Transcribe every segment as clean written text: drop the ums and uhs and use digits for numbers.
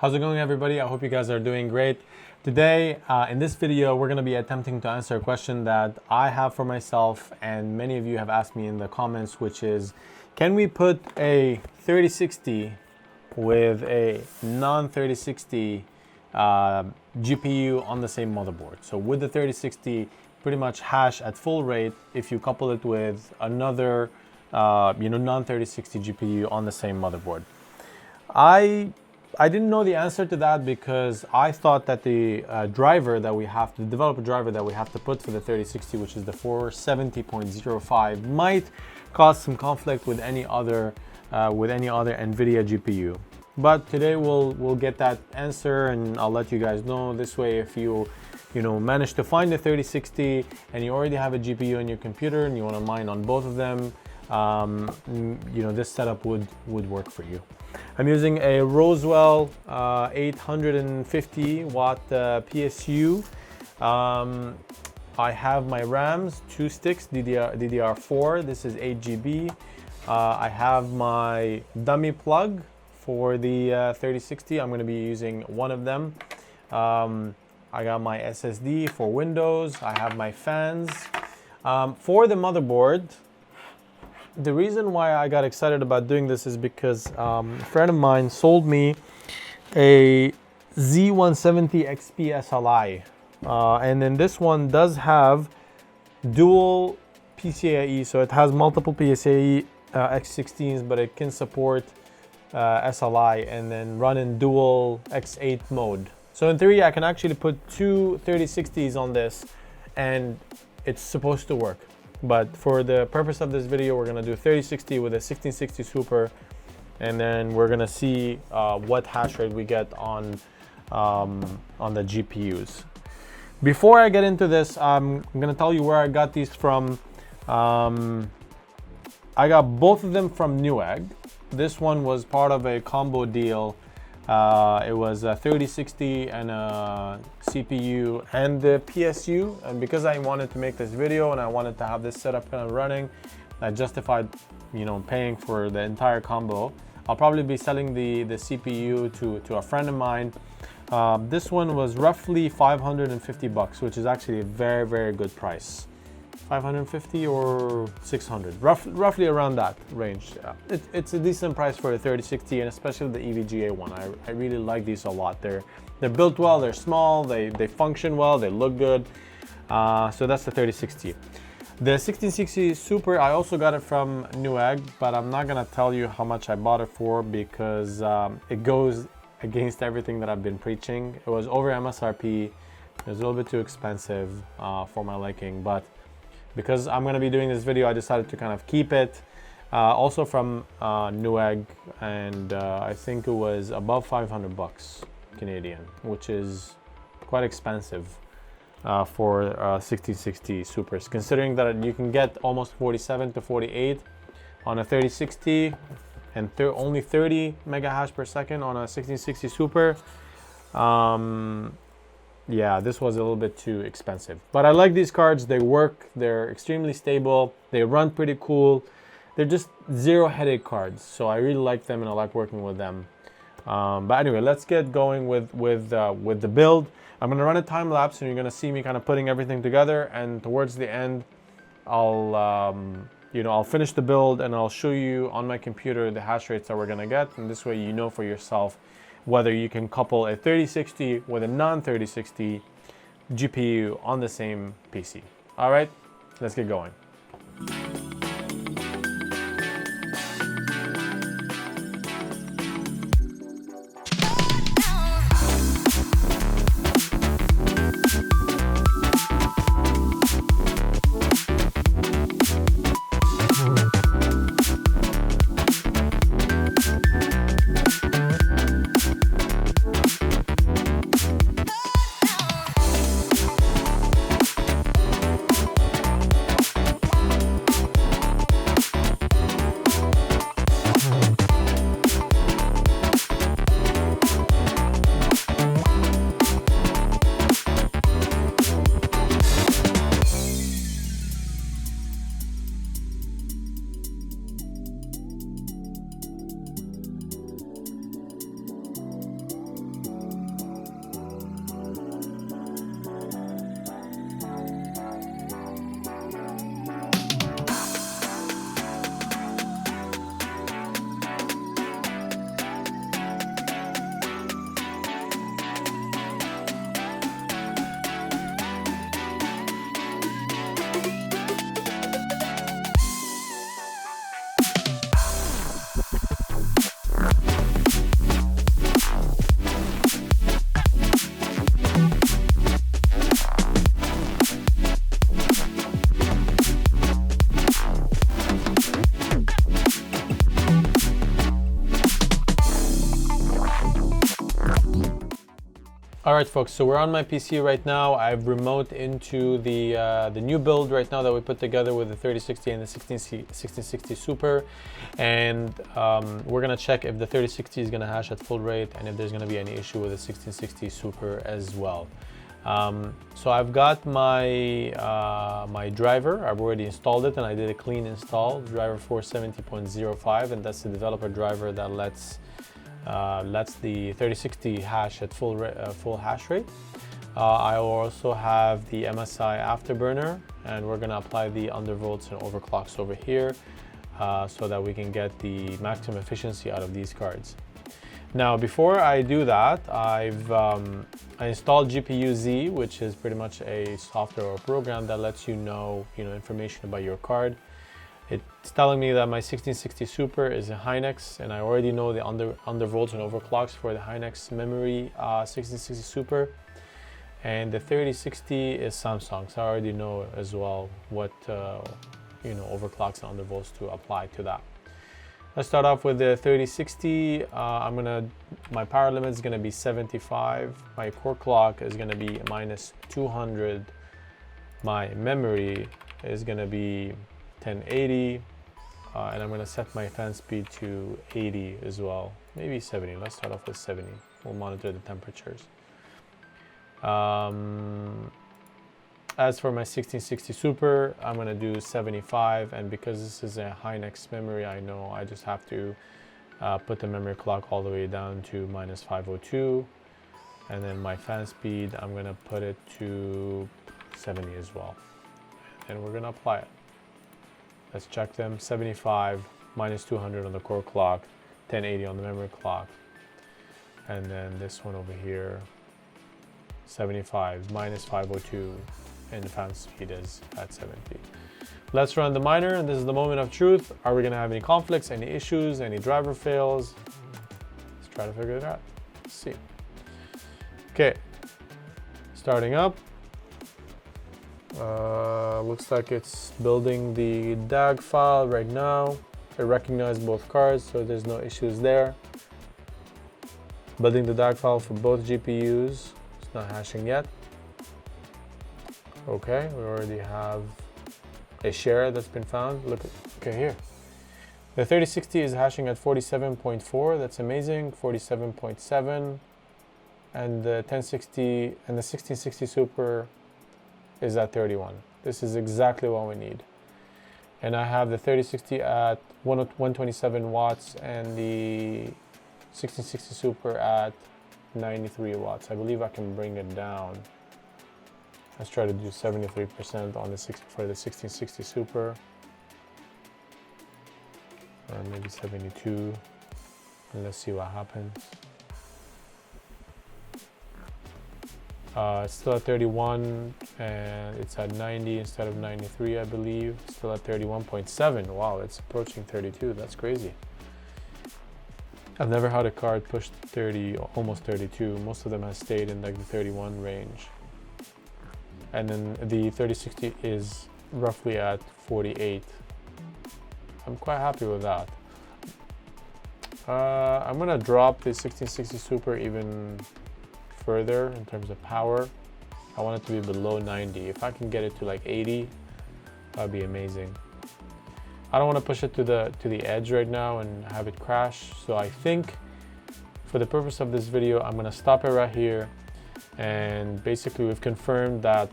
How's it going, everybody? I hope you guys are doing great. Today, in this video, we're going to be attempting to answer a question that I have for myself and many of you have asked me in the comments, which is, can we put a 3060 with a non-3060 GPU on the same motherboard? So with the 3060 pretty much hash at full rate if you couple it with another non-3060 GPU on the same motherboard. I didn't know the answer to that because I thought that the developer driver that we have to put for the 3060, which is the 470.05, might cause some conflict with any other NVIDIA GPU. But today we'll get that answer, and I'll let you guys know. This way, if you manage to find the 3060 and you already have a GPU on your computer and you want to mine on both of them, this setup would work for you. I'm using a Roswell 850 watt PSU. I have my RAMs, 2 sticks, DDR4. This is 8 GB. I have my dummy plug for the 3060. I'm going to be using one of them. I got my SSD for Windows. I have my fans. For the motherboard, the reason why I got excited about doing this is because a friend of mine sold me a Z170 XP SLI. And then this one does have dual PCIe, so it has multiple PCIe X16s, but it can support SLI and then run in dual X8 mode. So in theory, I can actually put two 3060s on this and it's supposed to work. But for the purpose of this video, we're gonna do 3060 with a 1660 Super, and then we're gonna see what hash rate we get on the GPUs. Before I get into this, I'm gonna tell you where I got these from. I got both of them from Newegg. This one was part of a combo deal. It was a 3060 and a CPU and the PSU, and because I wanted to make this video and I wanted to have this setup kind of running, I justified paying for the entire combo. I'll probably be selling the CPU to a friend of mine. This one was roughly 550 bucks, which is actually a very, very good price. 550 or 600, roughly around that range. It's a decent price for a 3060, and especially the EVGA one. I really like these a lot. They're built well, they're small, they function well, they look good. So that's the 3060. The 1660 Super, I also got it from Newegg, but I'm not gonna tell you how much I bought it for because it goes against everything that I've been preaching. It was over MSRP. It was a little bit too expensive for my liking, but because I'm going to be doing this video, I decided to kind of keep it. Also from Newegg, and I think it was above 500 bucks Canadian, which is quite expensive for 1660 Supers, considering that you can get almost 47 to 48 on a 3060 and only 30 mega hash per second on a 1660 Super. Yeah, this was a little bit too expensive, but I like these cards. They work, they're extremely stable, they run pretty cool. They're just zero headache cards, so I really like them and I like working with them. But anyway, let's get going with the build. I'm gonna run a time lapse and you're gonna see me kind of putting everything together, and towards the end I'll finish the build and I'll show you on my computer the hash rates that we're gonna get, and this way you know for yourself whether you can couple a 3060 with a non-3060 GPU on the same PC. All right, let's get going. All right, folks, so we're on my PC right now. I've remote into the new build right now that we put together with the 3060 and the 1660 Super. And we're gonna check if the 3060 is gonna hash at full rate and if there's gonna be any issue with the 1660 Super as well. So I've got my my driver. I've already installed it and I did a clean install, driver 470.05, and that's the developer driver that lets the 3060 hash at full hash rate. I also have the MSI afterburner, and we're gonna apply the undervolts and overclocks over here so that we can get the maximum efficiency out of these cards. Now, before I do that, I installed GPU-Z, which is pretty much a software or program that lets you know information about your card. It's telling me that my 1660 Super is a Hynix, and I already know the undervolts and overclocks for the Hynix memory 1660 Super. And the 3060 is Samsung, so I already know as well what overclocks and undervolts to apply to that. Let's start off with the 3060. My power limit is gonna be 75. My core clock is gonna be minus 200. My memory is gonna be 1080, and I'm going to set my fan speed to 80 as well, maybe 70. Let's start off with 70. We'll monitor the temperatures. As for my 1660 Super, I'm going to do 75, and because this is a Hynix memory, I know I just have to put the memory clock all the way down to minus 502, and then my fan speed, I'm going to put it to 70 as well, and we're going to apply it. Let's check them. 75 minus 200 on the core clock, 1080 on the memory clock. And then this one over here, 75 minus 502, and the fan speed is at 70. Let's run the miner, and this is the moment of truth. Are we gonna have any conflicts, any issues, any driver fails? Let's try to figure it out. Let's see. Okay, starting up. Looks like it's building the DAG file right now. It recognized both cards, so there's no issues there. Building the DAG file for both GPUs. It's not hashing yet. Okay, we already have a share that's been found. Look, okay here. The 3060 is hashing at 47.4. That's amazing. 47.7, and the 1060 and the 1660 Super is at 31. This is exactly what we need. And I have the 3060 at 127 watts and the 1660 Super at 93 watts. I believe I can bring it down. Let's try to do 73% on the for the 1660 Super. Or maybe 72. And let's see what happens. It's still at 31, and it's at 90 instead of 93, I believe. Still at 31.7. Wow, it's approaching 32. That's crazy. I've never had a card push 30, almost 32. Most of them have stayed in like the 31 range. And then the 3060 is roughly at 48. I'm quite happy with that. I'm gonna drop the 1660 Super even further in terms of power. I want it to be below 90. If I can get it to like 80, that'd be amazing. I don't want to push it to the edge right now and have it crash. So I think for the purpose of this video, I'm gonna stop it right here. And basically we've confirmed that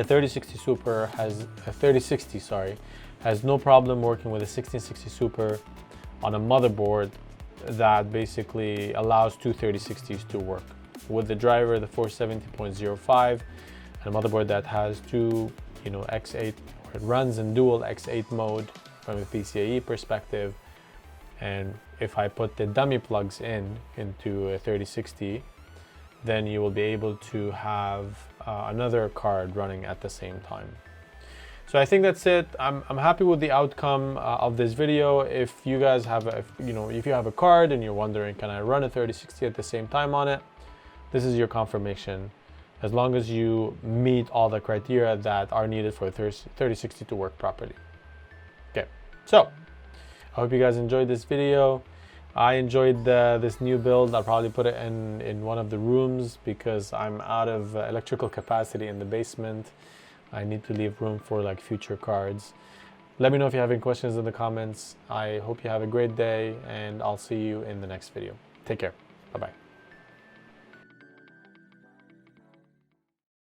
a 3060 Super has a 3060, sorry, has no problem working with a 1660 Super on a motherboard that basically allows two 3060s to work. With the driver, the 470.05, and a motherboard that has two, X8, or it runs in dual X8 mode from a PCIe perspective. And if I put the dummy plugs into a 3060, then you will be able to have another card running at the same time. So I think that's it. I'm happy with the outcome of this video. If you guys have if you have a card and you're wondering, can I run a 3060 at the same time on it? This is your confirmation, as long as you meet all the criteria that are needed for a 3060 to work properly. Okay, so I hope you guys enjoyed this video. I enjoyed this new build. I'll probably put it in one of the rooms because I'm out of electrical capacity in the basement. I need to leave room for like future cards. Let me know if you have any questions in the comments. I hope you have a great day, and I'll see you in the next video. Take care. Bye-bye.